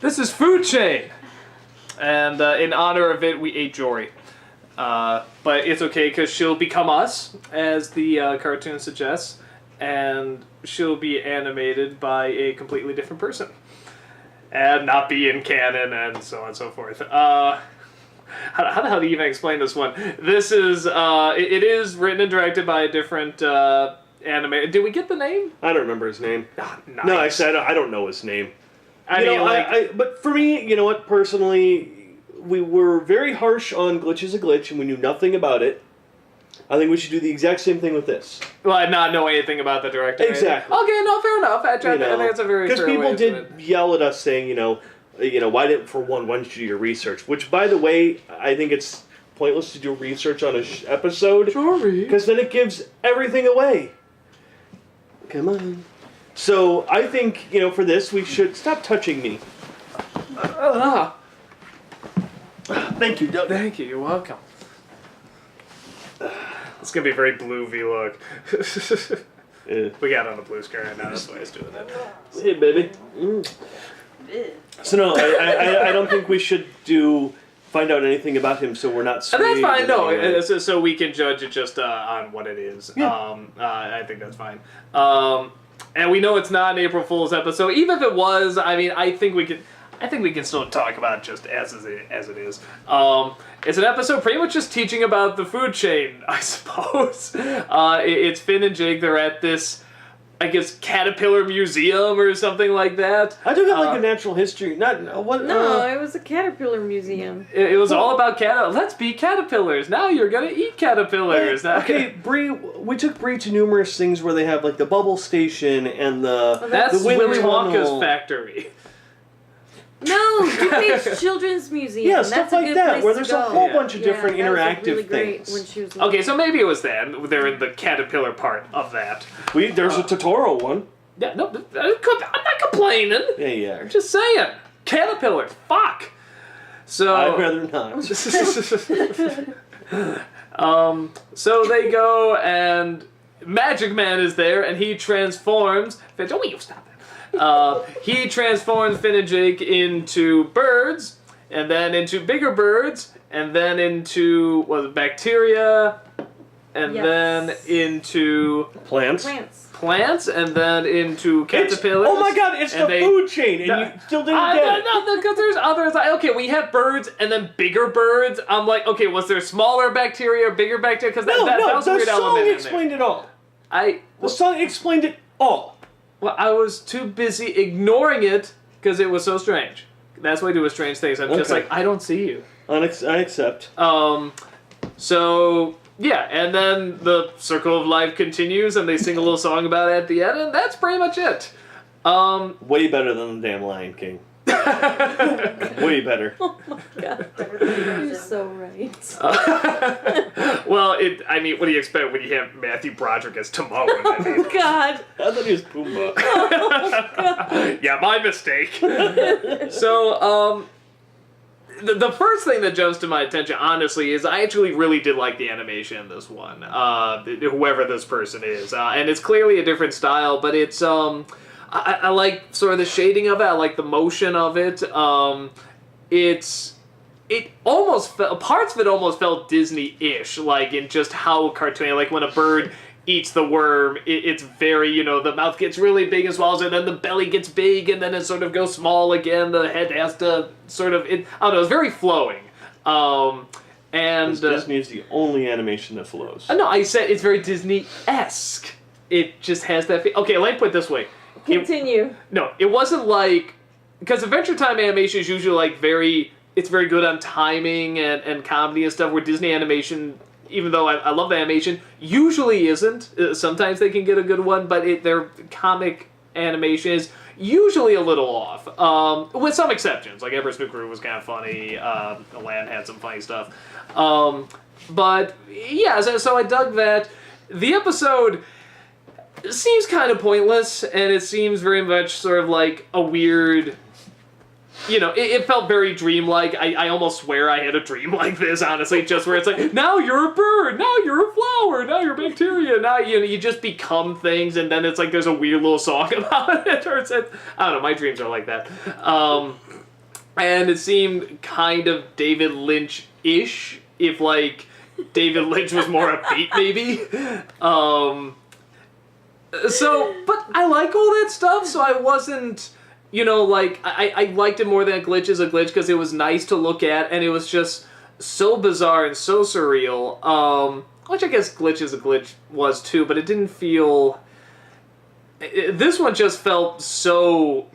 This is Food Chain! And in honor of it, we ate Jory. But it's okay, because she'll become us, as the cartoon suggests, and she'll be animated by a completely different person. And not be in canon, and so on and so forth. How the hell do you even explain this one? This is, it is written and directed by a different anime. Did we get the name? I don't remember his name. Nice. No, I said I don't know his name. But for me, you know what, personally, we were very harsh on Glitch is a Glitch, and we knew nothing about it. I think we should do the exact same thing with this. Well, not know anything about the director. Exactly. Okay, no, fair enough. I think that's a very fair way. Because people did yell at us saying, why didn't you do your research? Which, by the way, I think it's pointless to do research on an episode. Sorry. Because then it gives everything away. Come on. So, I think, for this, we should... Stop touching me. Thank you, Doug. Thank you, you're welcome. It's going to be a very blue V-look. We got on the blue screen right now, that's why I was doing that. Hey, baby. So, no, I don't think we should find out anything about him, so we're not... That's fine, no, so we can judge it just on what it is. Yeah. I think that's fine. And we know it's not an April Fool's episode. Even if it was, I think we can still talk about it just as it is. It's an episode pretty much just teaching about the food chain, I suppose. It's Finn and Jake. They're at this, I guess, caterpillar museum or something like that. I took it like a natural history. No, it was a caterpillar museum. It was all about caterpillars. Let's be caterpillars. Now you're going to eat caterpillars. Okay, Bree, we took Bree to numerous things where they have like the bubble station and that's the wind Willy tunnel. Wonka's factory. No, DuPage's Children's Museum. Yeah, stuff like that, where there's a whole bunch of Yeah, different that was interactive really great things. when she was Okay, so maybe it was that. They're in the caterpillar part of that. There's a Totoro one. Yeah, no, I'm not complaining. Yeah. I'm just saying. Caterpillars, fuck. So I'd rather not. So they go and Magic Man is there and he transforms. Oh, will you stop it? He transforms Finn and Jake into birds, and then into bigger birds, and then into bacteria, and then into plants, and then into caterpillars. Oh my god, it's the food chain, and you still didn't get it. No, because there's others. Okay, we have birds, and then bigger birds. I'm like, okay, was there smaller bacteria or bigger bacteria? Because that was a weird element in there. The song explained it all. The song explained it all. Well, I was too busy ignoring it because it was so strange. That's why I do with strange things. I'm just like, I don't see you. I accept. So, yeah, and then the Circle of Life continues, and they sing a little song about it at the end, and that's pretty much it. Way better than the damn Lion King. Way better. Oh my god, you're so right. Well, what do you expect when you have Matthew Broderick as Timon? Oh god. I thought he was Pumbaa. Oh god. Yeah, my mistake. So, the first thing that jumps to my attention, honestly, is I actually really did like the animation in this one. Whoever this person is. And it's clearly a different style, but it's, I like sort of the shading of it. I like the motion of it. It almost parts of it almost felt Disney-ish, like in just how cartoony. Like when a bird eats the worm, it's very, the mouth gets really big and swallows it, and then the belly gets big, and then it sort of goes small again. The head has to sort of, I don't know, it's very flowing. And Disney is the only animation that flows. No, I said it's very Disney-esque. It just has that. Okay, let me put it this way. Continue. It wasn't like, because Adventure Time animation is usually like it's very good on timing and comedy and stuff, where Disney animation, even though I love the animation, usually isn't. Sometimes they can get a good one, but their comic animation is usually a little off, with some exceptions. Like Emperor's New Groove was kind of funny, Aladdin had some funny stuff. But yeah, so I dug that. The episode seems kind of pointless, and it seems very much sort of like a weird... it felt very dreamlike. I almost swear I had a dream like this, honestly, just where it's like, now you're a bird, now you're a flower, now you're bacteria, now you just become things, and then it's like there's a weird little song about it, or I don't know, my dreams are like that. and it seemed kind of David Lynch-ish, if, like, David Lynch was more upbeat, maybe. But I like all that stuff, so I wasn't, like, I liked it more than Glitch is a Glitch, because it was nice to look at, and it was just so bizarre and so surreal, which I guess Glitch is a Glitch was too, but it didn't feel... This one just felt so...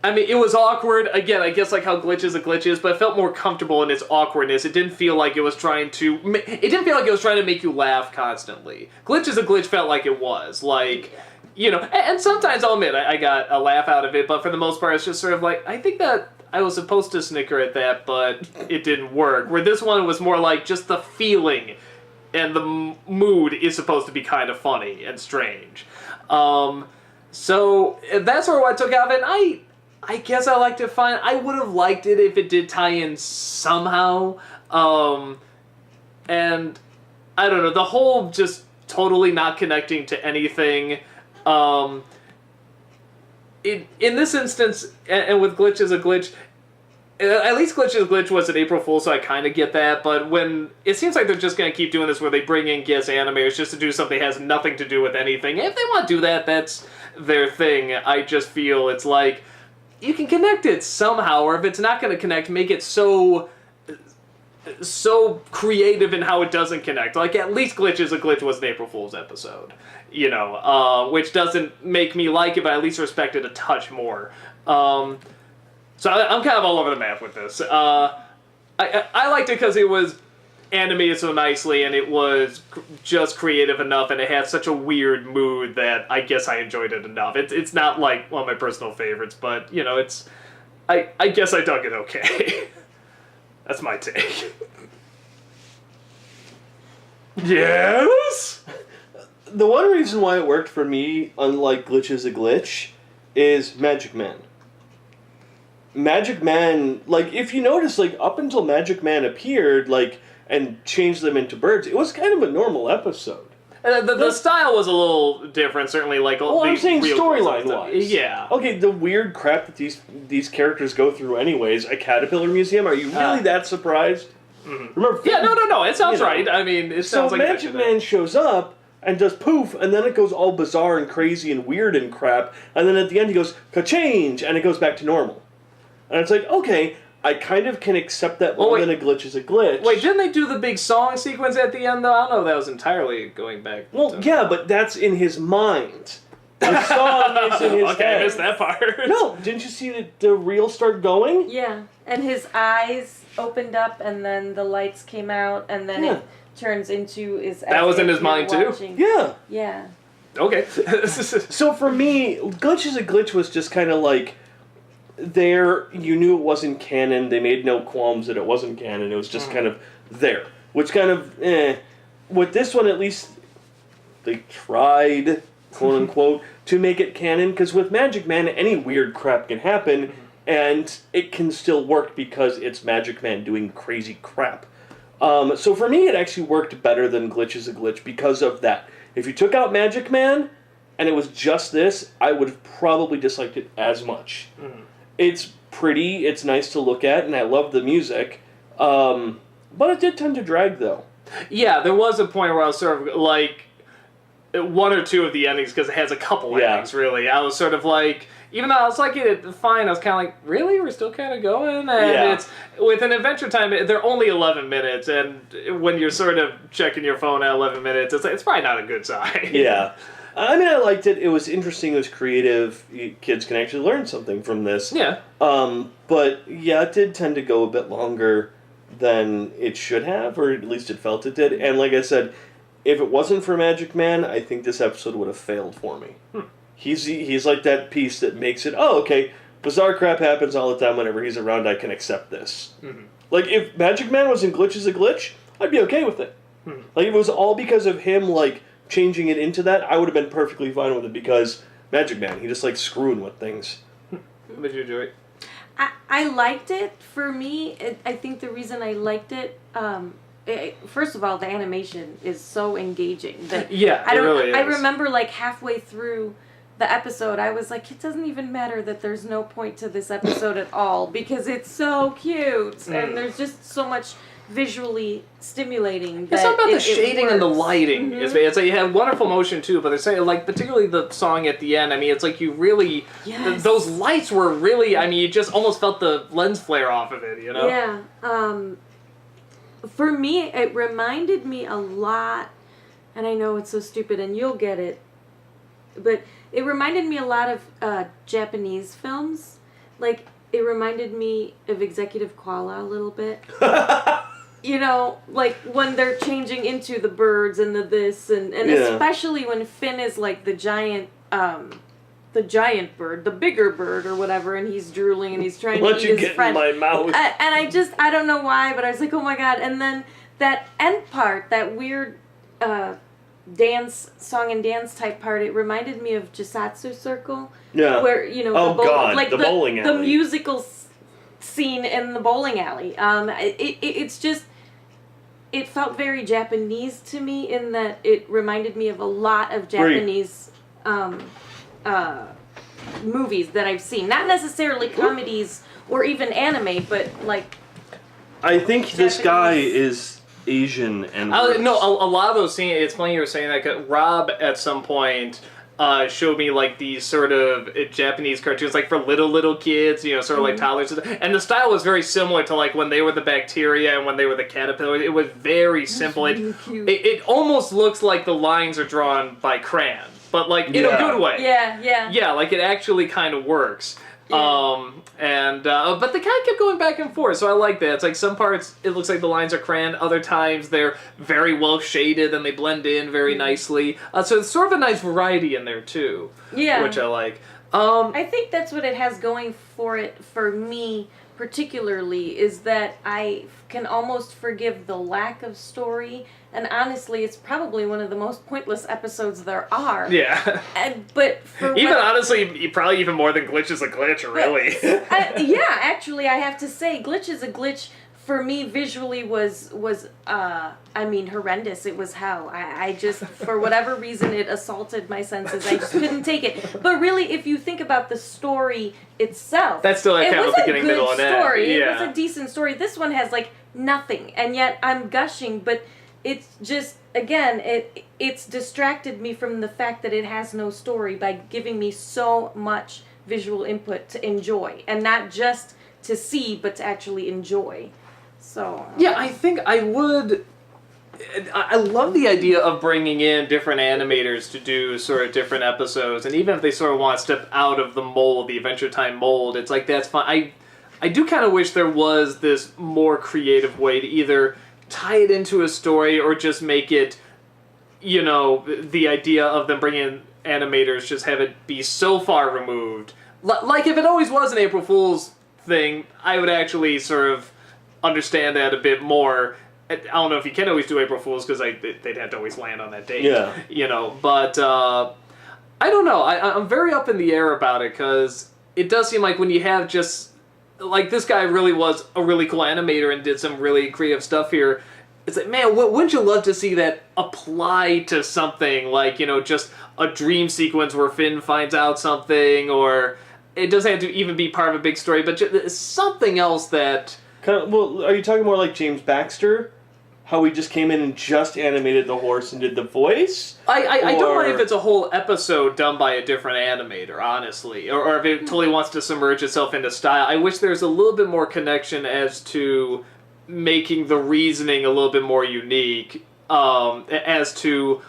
I mean, it was awkward. Again, I guess like how Glitch is a Glitch is, but it felt more comfortable in its awkwardness. It didn't feel like it was trying to... It didn't feel like it was trying to make you laugh constantly. Glitch is a Glitch felt like it was. Like, and sometimes I'll admit I got a laugh out of it, but for the most part it's just sort of like, I think that I was supposed to snicker at that, but it didn't work. Where this one was more like just the feeling and the mood is supposed to be kind of funny and strange. So that's sort of what I took out of it. I guess I liked it fine. I would have liked it if it did tie in somehow. And I don't know, the whole just totally not connecting to anything. In this instance, and with Glitch is a Glitch, at least Glitch is a Glitch was an April Fool, so I kind of get that, but when it seems like they're just going to keep doing this where they bring in guest animators just to do something that has nothing to do with anything. If they want to do that, that's their thing. I just feel it's like, you can connect it somehow, or if it's not going to connect, make it so creative in how it doesn't connect. Like, at least Glitch is a Glitch was an April Fool's episode, which doesn't make me like it, but I at least respect it a touch more. So I'm kind of all over the map with this. I liked it because it was animated so nicely, and it was just creative enough, and it had such a weird mood that I guess I enjoyed it enough. It's not like one of my personal favorites, but it's I guess I dug it okay. That's my take. Yes? The one reason why it worked for me, unlike Glitch is a Glitch, is Magic Man. Magic Man, like, if you notice, like, up until Magic Man appeared, like, and changed them into birds, it was kind of a normal episode. The style was a little different, certainly, like... Well, I'm saying storyline-wise. Yeah. Okay, the weird crap that these characters go through anyways, a caterpillar museum, are you really that surprised? Mm-hmm. Remember... Yeah, no, it sounds right. I mean, it sounds like... So Magic Man shows up, and does poof, and then it goes all bizarre and crazy and weird and crap, and then at the end he goes, ka-change, and it goes back to normal. And it's like, okay, I kind of can accept that more than a Glitch is a Glitch. Wait, didn't they do the big song sequence at the end, though? I don't know if that was entirely going back. Well, yeah, but that's in his mind. The song is in his head. Okay, I missed that part. No, didn't you see the reel start going? Yeah, and his eyes opened up, and then the lights came out, and then it turns into his... That was in his mind, too? Yeah. Yeah. Okay. So for me, Glitch is a Glitch was just kind of like... There, you knew it wasn't canon. They made no qualms that it wasn't canon. It was just kind of there. Which kind of, With this one, at least, they tried, quote unquote, to make it canon. Because with Magic Man, any weird crap can happen, and it can still work because it's Magic Man doing crazy crap. So for me, it actually worked better than Glitch is a Glitch because of that. If you took out Magic Man, and it was just this, I would have probably disliked it as much. Mm-hmm. It's pretty, it's nice to look at, and I love the music. But it did tend to drag, though. Yeah, there was a point where I was sort of like, one or two of the endings, because it has a couple endings, really. I was sort of like, even though I was like it fine, I was kind of like, really? We're still kind of going? And it's, with an Adventure Time, they're only 11 minutes, and when you're sort of checking your phone at 11 minutes, it's probably not a good sign. Yeah. I mean, I liked it. It was interesting. It was creative. Kids can actually learn something from this. Yeah. But, yeah, it did tend to go a bit longer than it should have, or at least it felt it did. And like I said, if it wasn't for Magic Man, I think this episode would have failed for me. He's like that piece that makes it, oh, okay, bizarre crap happens all the time. Whenever he's around, I can accept this. Mm-hmm. Like, if Magic Man was in Glitch is a Glitch, I'd be okay with it. Mm-hmm. Like, if it was all because of him, like, changing it into that, I would have been perfectly fine with it because Magic Man, he just likes screwing with things. Did you enjoy it? I liked it. For me, I think the reason I liked it, first of all, the animation is so engaging. That yeah, it really is. I remember like halfway through the episode, I was like, it doesn't even matter that there's no point to this episode at all because it's so cute and there's just so much visually stimulating. It's not about the shading and the works. lighting. Mhm. It's like you have wonderful motion too, but they're saying like particularly the song at the end. I mean, it's like you really those lights were really. I mean, you just almost felt the lens flare off of it. You know? Yeah. For me, it reminded me a lot, and I know it's so stupid, and you'll get it, but it reminded me a lot of Japanese films. Like, it reminded me of Executive Koala a little bit. You know, like when they're changing into the birds and the this, and especially when Finn is like the giant bird, the bigger bird or whatever, and he's drooling and he's trying to eat his friend. In my mouth? And I don't know why, but I was like, oh my god. And then that end part, that weird song and dance type part, it reminded me of Jisatsu Circle. Yeah. Where, you know, the bowling alley. The musical scene in the bowling alley. It's just, it felt very Japanese to me in that it reminded me of a lot of Japanese movies that I've seen. Not necessarily comedies or even anime, but like I think this guy is Asian and No, a lot of those scenes, it's funny you were saying that, 'cause Rob at some point showed me like these sort of Japanese cartoons, like for little kids, you know, sort of like toddlers, and the style was very similar to like when they were the bacteria and when they were the caterpillars. It was very simple. really cute. It almost looks like the lines are drawn by crayon, but like in a good way. Yeah. Like it actually kind of works. Yeah. But they kind of kept going back and forth, so I like that. It's like some parts it looks like the lines are crayon, other times they're very well shaded and they blend in very nicely. So it's sort of a nice variety in there too, which I like. I think that's what it has going for it for me particularly, is that I can almost forgive the lack of story, and honestly it's probably one of the most pointless episodes there are. Yeah. But for even honestly, probably even more than Glitch is a Glitch, really. Actually I have to say Glitch is a Glitch for me visually was horrendous. It was hell. I just, for whatever reason, it assaulted my senses. I just couldn't take it. But really, if you think about the story itself, that's still kind of beginning, middle, and end. Story. Yeah. It was a decent story. This one has like nothing, and yet I'm gushing. But it's just, again, it's distracted me from the fact that it has no story by giving me so much visual input to enjoy, and not just to see, but to actually enjoy. So yeah, I think I would. I love the idea of bringing in different animators to do sort of different episodes, and even if they sort of want to step out of the mold, the Adventure Time mold, it's like that's fine. I do kind of wish there was this more creative way to either tie it into a story or just make it, you know, the idea of them bringing in animators, just have it be so far removed. Like if it always was an April Fool's thing, I would actually sort of understand that a bit more. I don't know if you can always do April Fools because they'd have to always land on that date. Yeah. You know, but I don't know. I'm very up in the air about it because it does seem like when you have just like this guy really was a really cool animator and did some really creative stuff here. It's like, man, wouldn't you love to see that apply to something like, you know, just a dream sequence where Finn finds out something, or it doesn't have to even be part of a big story, but just something else that. Well, are you talking more like James Baxter? How he just came in and just animated the horse and did the voice? I don't mind if it's a whole episode done by a different animator, honestly. Or if it totally wants to submerge itself into style. I wish there's a little bit more connection as to making the reasoning a little bit more unique, as to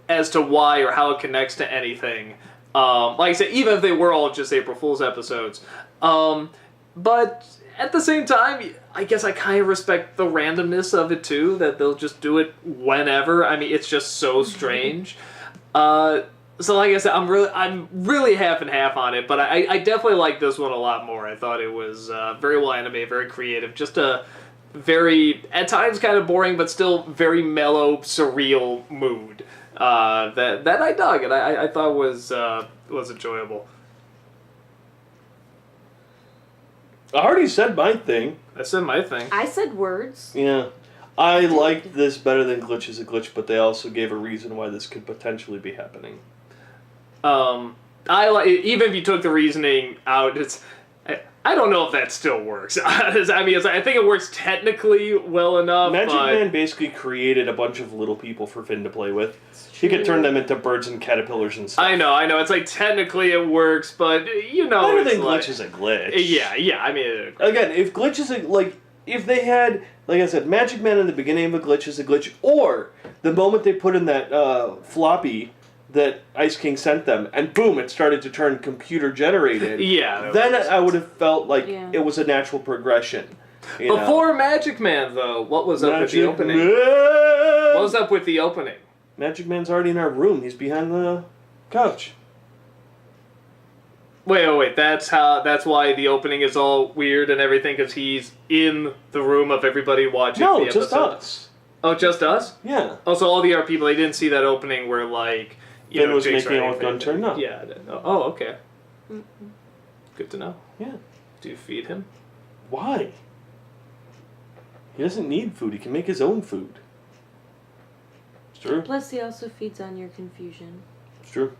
why or how it connects to anything. Like I said, even if they were all just April Fool's episodes. But at the same time, I guess I kind of respect the randomness of it too, that they'll just do it whenever. I mean, it's just so strange. So like I said, I'm really half and half on it, but I definitely like this one a lot more. I thought it was very well animated, very creative, just a very, at times kind of boring, but still very mellow, surreal mood that I dug and I thought was enjoyable. I already said my thing. I said my thing. I said words. Yeah. I liked this better than Glitch is a Glitch, but they also gave a reason why this could potentially be happening. even if you took the reasoning out, I don't know if that still works. I think it works technically well enough. Magic but Man basically created a bunch of little people for Finn to play with. He could turn them into birds and caterpillars and stuff. I know. It's like technically it works, but you know, Better it's than like, Glitch is a glitch. Yeah. I mean, Again, if Glitch is if they had, like I said, Magic Man in the beginning of a glitch is a glitch, or the moment they put in that floppy that Ice King sent them, and boom, it started to turn computer generated. yeah. Then I would have felt like Yeah. it was a natural progression. you know? Before Magic Man, though, what was up with the opening? Man. What was up with the opening? Magic Man's already in our room. He's behind the couch. Wait. That's why the opening is all weird and everything, because he's in the room of everybody watching the No, episode. just us. Oh, just us? Yeah. Oh, so all the other people, they didn't see that opening where, like, Finn was Jake's making out with riding Gunter? No. Yeah. I didn't know. Oh, okay. Good to know. Yeah. Do you feed him? Why? He doesn't need food. He can make his own food. It's true. Plus, he also feeds on your confusion. It's true.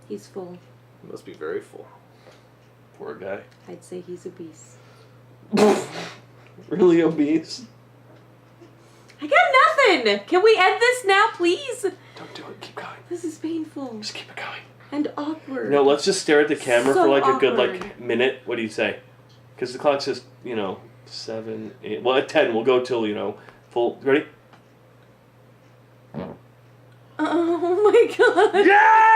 He's full. He must be very full. Poor guy. I'd say he's obese. Really obese. I got nothing! Can we end this now, please? Don't do it. Keep going. This is painful Just keep it going. and awkward. No, let's just stare at the camera So for like a good awkward. minute. What do you say? Because the clock says 7, 8. Well, at 10 we'll go till full. Ready? Oh my god. Yeah!